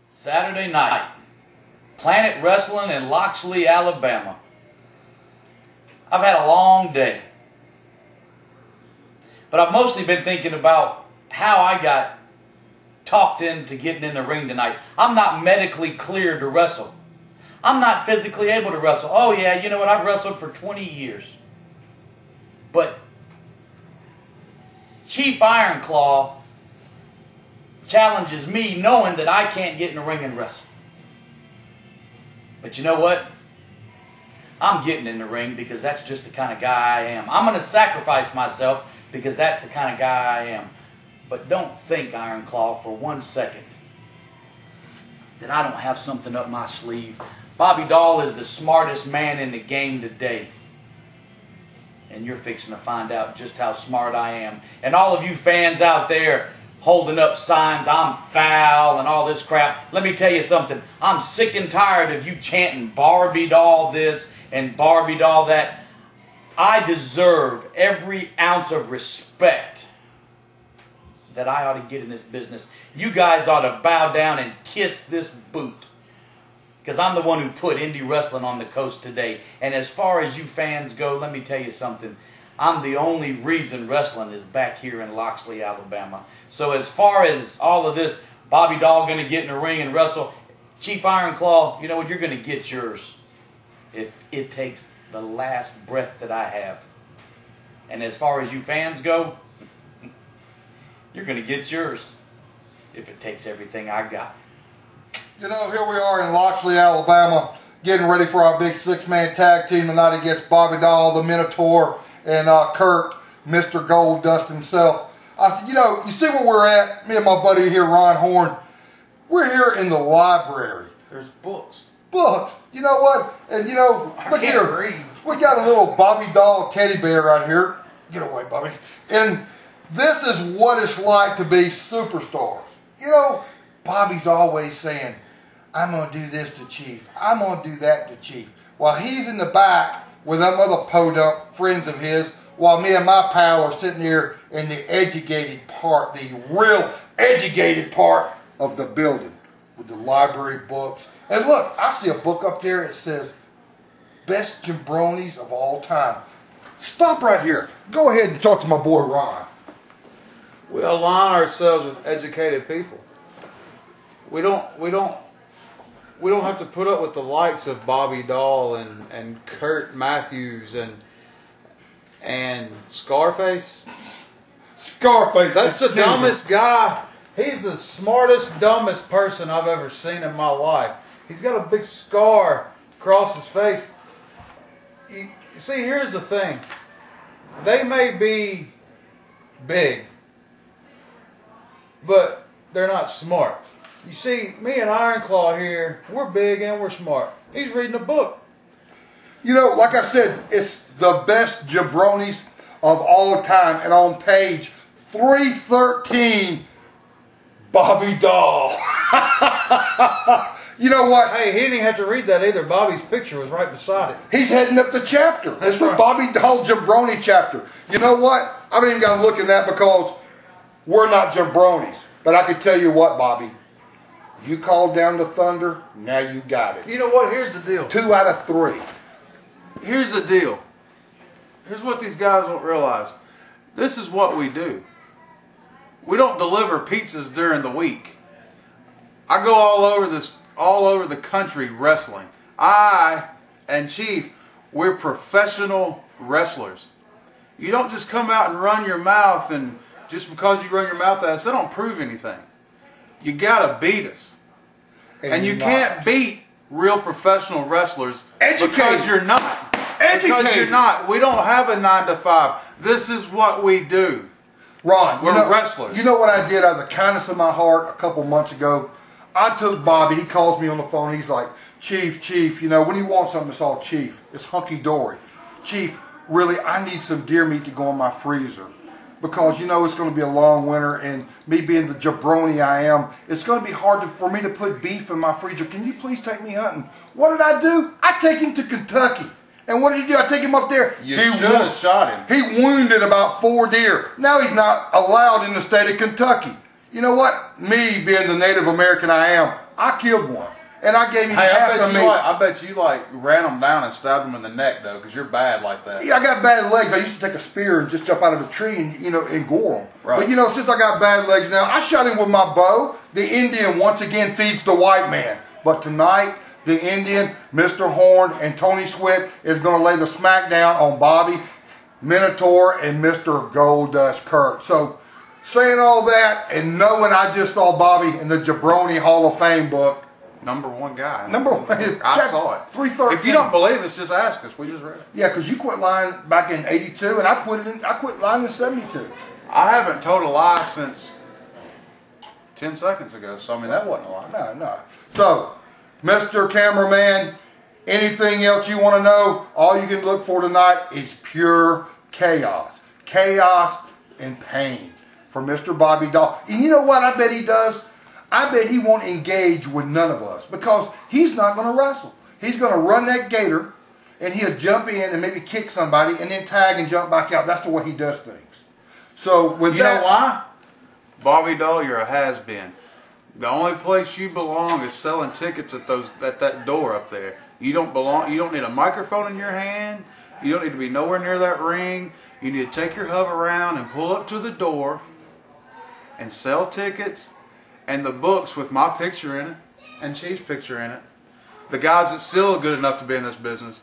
Saturday night, Planet Wrestling in Loxley, Alabama. I've had a long day, but I've mostly been thinking about how I got talked into getting in the ring tonight. I'm not medically cleared to wrestle. I'm not physically able to wrestle. Oh yeah, you know what? I've wrestled for 20 years. But Chief Ironclaw challenges me knowing that I can't get in the ring and wrestle. But you know what? I'm getting in the ring because that's just the kind of guy I am. I'm going to sacrifice myself because that's the kind of guy I am. But don't think, Ironclaw, for 1 second that I don't have something up my sleeve. Bobby Dahl is the smartest man in the game today. And you're fixing to find out just how smart I am. And all of you fans out there holding up signs, I'm foul and all this crap. Let me tell you something. I'm sick and tired of you chanting Barbie Dahl this and Barbie Dahl that. I deserve every ounce of respect that I ought to get in this business. You guys ought to bow down and kiss this boot. Because I'm the one who put indie wrestling on the coast today. And as far as you fans go, let me tell you something. I'm the only reason wrestling is back here in Loxley, Alabama. So as far as all of this, Bobby Dahl going to get in the ring and wrestle, Chief Ironclaw, you know what? You're going to get yours if it takes the last breath that I have. And as far as you fans go, you're going to get yours if it takes everything I got. You know, here we are in Loxley, Alabama, getting ready for our big six-man tag team tonight against Bobby Dahl, the Minotaur, and Kurt, Mr. Gold Dust himself. I said, you know, you see where we're at? Me and my buddy here, Ron Horn. We're here in the library. There's books. Books. You know what? And you know, look here. We got a little Bobby Dahl teddy bear right here. Get away, Bobby. And this is what it's like to be superstars. You know, Bobby's always saying, I'm going to do this to Chief. I'm going to do that to Chief. While he's in the back with them other podunk friends of his, while me and my pal are sitting here in the educated part, the real educated part of the building with the library books. And look, I see a book up there that says, Best Jabronis of All Time. Stop right here. Go ahead and talk to my boy Ron. We align ourselves with educated people. We don't have to put up with the likes of Bobby Dahl and Kurt Matthews and Scarface. Scarface. That's the dumbest guy. He's the smartest, dumbest person I've ever seen in my life. He's got a big scar across his face. You see, here's the thing. They may be big, but they're not smart. You see, me and Ironclaw here, we're big and we're smart. He's reading a book. You know, like I said, it's the best jabronis of all time. And on page 313, Bobby Dahl. You know what? Hey, he didn't even have to read that either. Bobby's picture was right beside it. He's heading up the chapter. That's it's the right. Bobby Dahl jabroni chapter. You know what? I don't even got to look at that because we're not jabronis. But I can tell you what, Bobby. You called down the thunder, now you got it. You know what? Here's the deal. 2 out of 3. Here's the deal. Here's what these guys don't realize. This is what we do. We don't deliver pizzas during the week. I go all over the country wrestling. I and Chief, we're professional wrestlers. You don't just come out and run your mouth, and just because you run your mouth at us, that don't prove anything. You gotta beat us. And you can't beat real professional wrestlers because you're not. Because you're not. We don't have a 9-to-5. This is what we do. Ron, we're wrestlers. You know what I did out of the kindness of my heart a couple months ago? I took Bobby, he calls me on the phone, he's like, Chief, you know, when he wants something, it's all Chief. It's hunky-dory. Chief, really, I need some deer meat to go in my freezer. Because, you know, it's going to be a long winter, and me being the jabroni I am, it's going to be hard for me to put beef in my freezer. Can you please take me hunting? What did I do? I take him to Kentucky. And what did he do? I take him up there. You should have shot him. He wounded about 4 deer. Now he's not allowed in the state of Kentucky. You know what? Me, being the Native American I am, I killed one. And I gave him Hey, half of me. I bet you ran them down and stabbed them in the neck though, because you're bad like that. Yeah, I got bad legs. I used to take a spear and just jump out of a tree and and gore them. Right. But since I got bad legs now, I shot him with my bow. The Indian once again feeds the white man. But tonight, the Indian, Mr. Horn, and Tony Swift is going to lay the smackdown on Bobby, Minotaur, and Mr. Goldust Kurt. So, saying all that and knowing I just saw Bobby in the Jabroni Hall of Fame book. #1 guy. #1. I saw it. 313. If you don't believe us, just ask us. We just read it. Yeah, because you quit lying back in '82, and I quit lying in '72. I haven't told a lie since 10 seconds ago, so I mean, that wasn't a lie. No. So, Mr. Cameraman, anything else you want to know, all you can look for tonight is pure chaos. Chaos and pain for Mr. Bobby Doll. And you know what I bet he does? I bet he won't engage with none of us because he's not going to wrestle. He's going to run that gator and he'll jump in and maybe kick somebody and then tag and jump back out. That's the way he does things. So with You know why? Bobby Doll, you're a has-been. The only place you belong is selling tickets at that door up there. You don't belong. You don't need a microphone in your hand. You don't need to be nowhere near that ring. You need to take your hover around and pull up to the door and sell tickets and the books with my picture in it and Chief's picture in it. The guys that's still good enough to be in this business.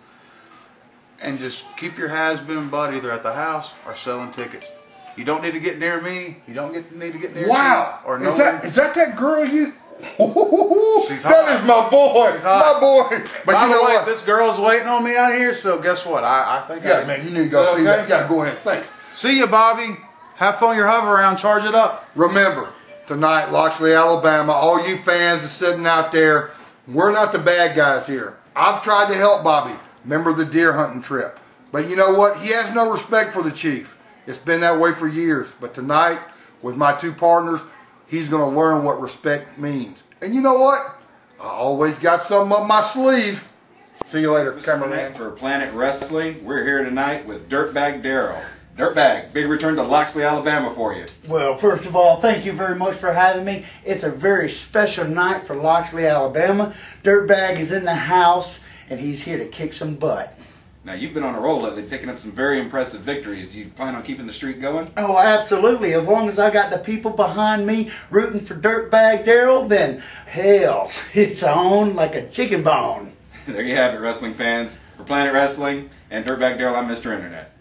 And just keep your has-been butt either at the house or selling tickets. You don't need to get near me. You don't need to get near wow. Chief or no is that girl you? She's hot. That is my boy. She's hot. My boy. But by you know the way, what? This girl's waiting on me out here, so guess what? I think Yeah, man, you need to go see that. Yeah, go ahead. Thanks. See you, Bobby. Have fun your hover around. Charge it up. Remember, tonight, Loxley, Alabama, all you fans that's sitting out there, we're not the bad guys here. I've tried to help Bobby. Remember the deer hunting trip. But you know what? He has no respect for the Chief. It's been that way for years. But tonight, with my two partners, he's going to learn what respect means. And you know what? I always got something up my sleeve. See you later, cameraman. For Planet Wrestling, we're here tonight with Dirtbag Darrell. Dirtbag, big return to Loxley, Alabama for you. Well, first of all, thank you very much for having me. It's a very special night for Loxley, Alabama. Dirtbag is in the house, and he's here to kick some butt. Now, you've been on a roll lately, picking up some very impressive victories. Do you plan on keeping the streak going? Oh, absolutely. As long as I got the people behind me rooting for Dirtbag Darrell, then hell, it's on like a chicken bone. There you have it, wrestling fans. For Planet Wrestling and Dirtbag Darrell, I'm Mr. Internet.